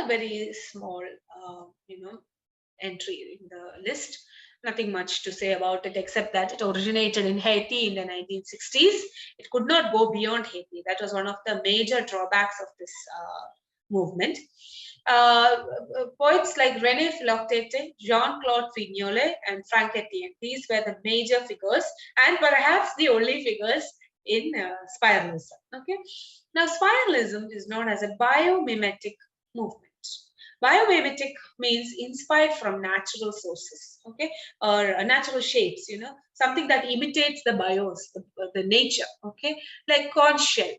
very small, entry in the list. Nothing much to say about it except that it originated in Haiti in the 1960s. It could not go beyond Haiti. That was one of the major drawbacks of this movement. Poets like René Philoctete, Jean-Claude Vignolet, and Frank Etienne, these were the major figures and perhaps the only figures in spiralism. Okay, now spiralism is known as a biomimetic movement. Biomimetic means inspired from natural sources, okay, or natural shapes, something that imitates the bios, the nature, okay, like conch shell,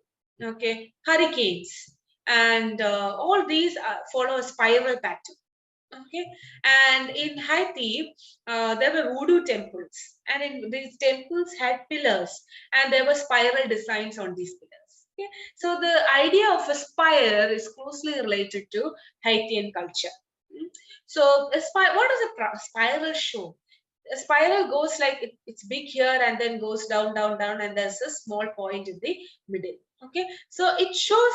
okay, hurricanes, and all these follow a spiral pattern. Okay, and in Haiti, there were voodoo temples, and in these temples had pillars, and there were spiral designs on these pillars. Okay, so the idea of a spire is closely related to Haitian culture. So, what does a spiral show? A spiral goes like it's big here and then goes down, down, down, and there's a small point in the middle. Okay, so it shows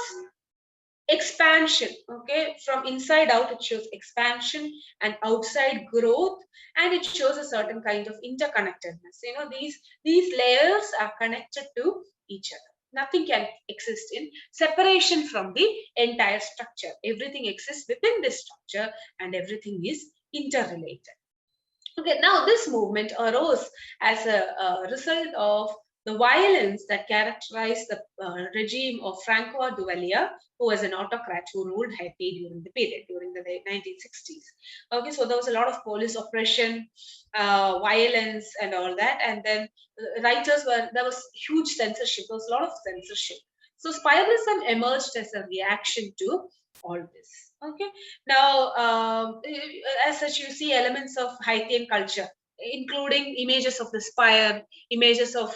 expansion. Okay, from inside out it shows expansion and outside growth, and it shows a certain kind of interconnectedness. These layers are connected to each other. Nothing can exist in separation from the entire structure. Everything exists within this structure and everything is interrelated. Okay, now this movement arose as a result of the violence that characterized the regime of Francois Duvalier, who was an autocrat who ruled Haiti during the period, during the 1960s. Okay, so there was a lot of police oppression, violence, and all that. And then there was huge censorship. There was a lot of censorship. So spiralism emerged as a reaction to all this. Okay, now as such, you see elements of Haitian culture, including images of the spire, images of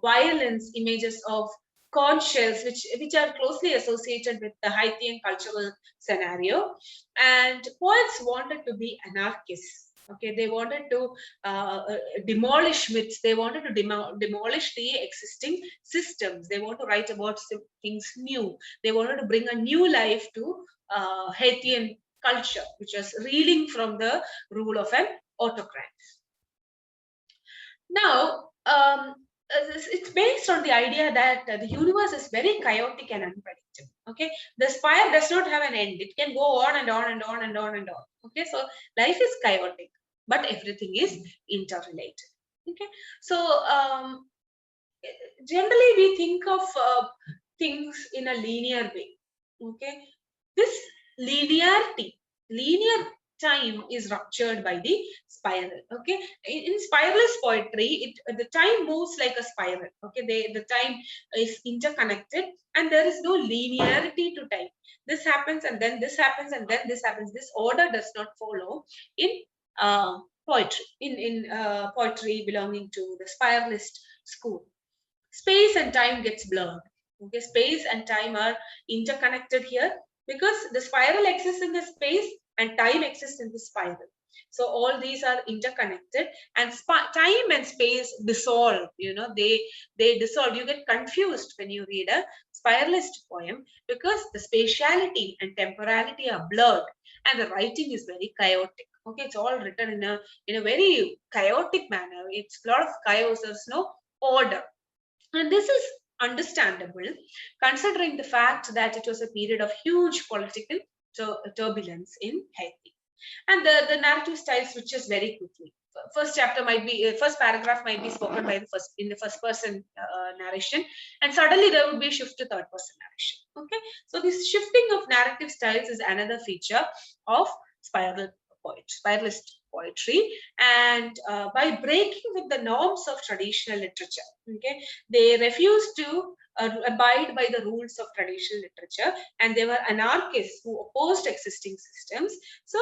violence, images of conch shells, which are closely associated with the Haitian cultural scenario. And poets wanted to be anarchists. Okay, they wanted to demolish myths. They wanted to demolish the existing systems. They want to write about things new. They wanted to bring a new life to Haitian culture, which was reeling from the rule of an autocrat. Now, it's based on the idea that the universe is very chaotic and unpredictable. Okay, the spire does not have an end. It can go on and on and on and on and on. Okay, so life is chaotic, but everything is interrelated. Okay, so generally we think of things in a linear way. Okay, this linear time is ruptured by the spiral. Okay, in spiralist poetry, the time moves like a spiral. Okay, the time is interconnected and there is no linearity to time. This happens and then this happens and then this happens. This order does not follow in poetry. In poetry belonging to the spiralist school, space and time gets blurred. Okay, space and time are interconnected here because the spiral exists in the space and time exists in the spiral. So all these are interconnected, and time and space dissolve. They dissolve. You get confused when you read a spiralist poem because the spatiality and temporality are blurred, and the writing is very chaotic. Okay, it's all written in a very chaotic manner. It's a lot of chaos. There's no order, and this is understandable considering the fact that it was a period of huge political turbulence in Haiti. And the narrative style switches very quickly. First paragraph might be spoken by in the first person narration, and suddenly there would be a shift to third person narration. Okay, so this shifting of narrative styles is another feature of spiralist poetry, and by breaking with the norms of traditional literature, okay, they refused to abide by the rules of traditional literature, and they were anarchists who opposed existing systems. So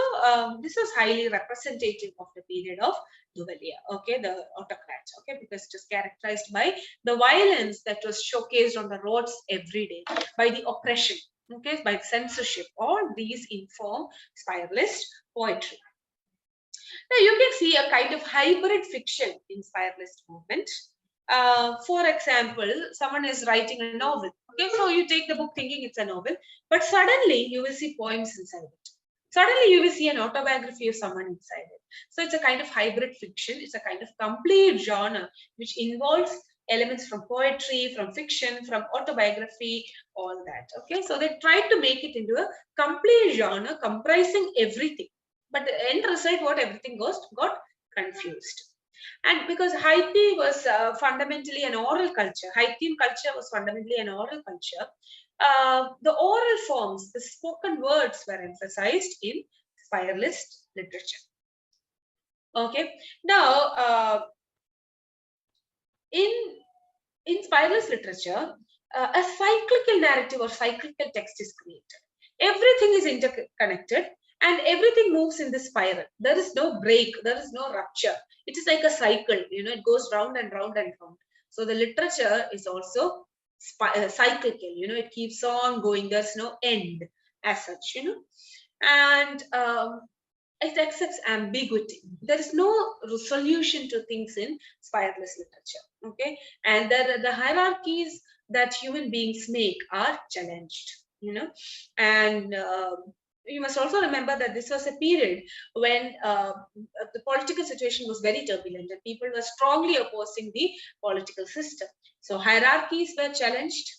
this was highly representative of the period of Duvalier, okay, the autocrats, okay, because it was characterized by the violence that was showcased on the roads every day, by the oppression, okay, by censorship. All these inform spiralist poetry. Now you can see a kind of hybrid fiction in spiralist movement. For example, someone is writing a novel. Okay, so you take the book thinking it's a novel, but suddenly you will see poems inside it. Suddenly you will see an autobiography of someone inside it. So it's a kind of hybrid fiction. It's a kind of complete genre which involves elements from poetry, from fiction, from autobiography, all that. Okay, so they tried to make it into a complete genre comprising everything. But the end result, what everything got confused. And because Haiti was fundamentally an oral culture, Haitian culture was fundamentally an oral culture, the oral forms, the spoken words were emphasized in spiralist literature. Okay, now in spiralist literature, a cyclical narrative or cyclical text is created. Everything is interconnected and everything moves in the spiral. There is no break, there is no rupture. It is like a cycle, it goes round and round and round. So the literature is also cyclical, it keeps on going. There's no end as such, and it accepts ambiguity. There is no solution to things in spiralist literature. Okay, and the hierarchies that human beings make are challenged. And you must also remember that this was a period when the political situation was very turbulent and people were strongly opposing the political system. So hierarchies were challenged.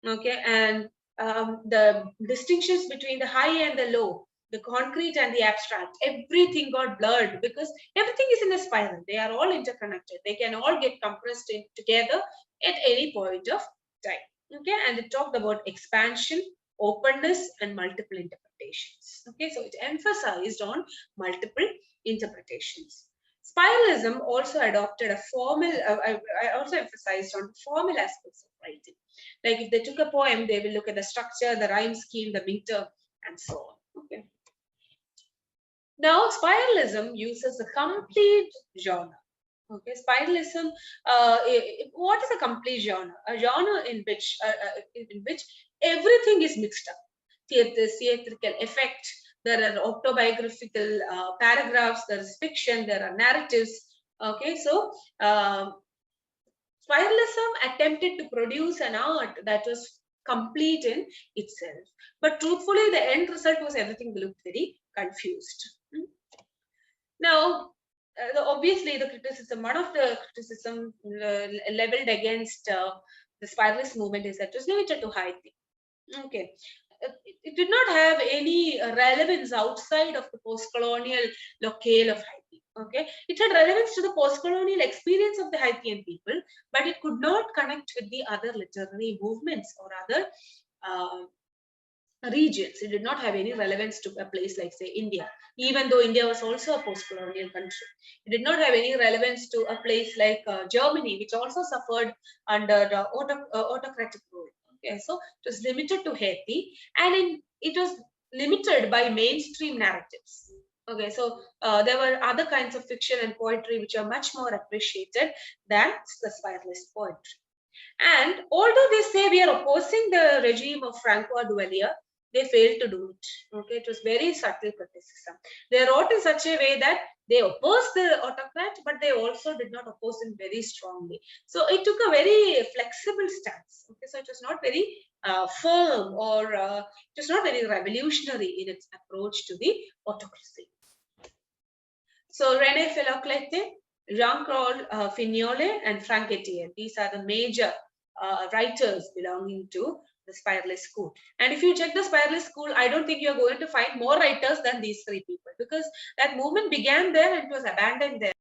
Okay, and the distinctions between the high and the low, the concrete and the abstract, everything got blurred because everything is in a spiral. They are all interconnected. They can all get compressed in together at any point of time. Okay, and it talked about expansion, openness, and multiple interpretations. Okay, so it emphasized on multiple interpretations. Spiralism also adopted a formal, I also emphasized on formal aspects of writing. Like if they took a poem, they will look at the structure, the rhyme scheme, the meter, and so on. Okay. Now, spiralism uses a complete genre. Okay, spiralism. What is a complete genre? A genre in which everything is mixed up. Theatrical effect. There are autobiographical paragraphs. There is fiction. There are narratives. Okay, so spiralism attempted to produce an art that was complete in itself. But truthfully, the end result was everything looked very confused. Now, obviously, the criticism, one of the criticism leveled against the spiralist movement is that it was limited to Haiti. Okay. It did not have any relevance outside of the post-colonial locale of Haiti. Okay, it had relevance to the post-colonial experience of the Haitian people, but it could not connect with the other literary movements or other regions. It did not have any relevance to a place like, say, India, even though India was also a post-colonial country. It did not have any relevance to a place like Germany, which also suffered under the autocratic rule. Okay, so it was limited to Haiti, and it was limited by mainstream narratives. Okay, so there were other kinds of fiction and poetry which are much more appreciated than the spiralist poetry. And although they say we are opposing the regime of Francois Duvalier, they failed to do it. Okay, it was very subtle criticism. They wrote in such a way that they opposed the autocrat, but they also did not oppose him very strongly. So it took a very flexible stance. Okay, so it was not very firm, or it was not very revolutionary in its approach to the autocracy. So René Philoclete, Jean-Claude Fignolet, and Frank Etienne, these are the major writers belonging to the spiralist school. And if you check the spiralist school, I don't think you're going to find more writers than these three people, because that movement began there and it was abandoned there.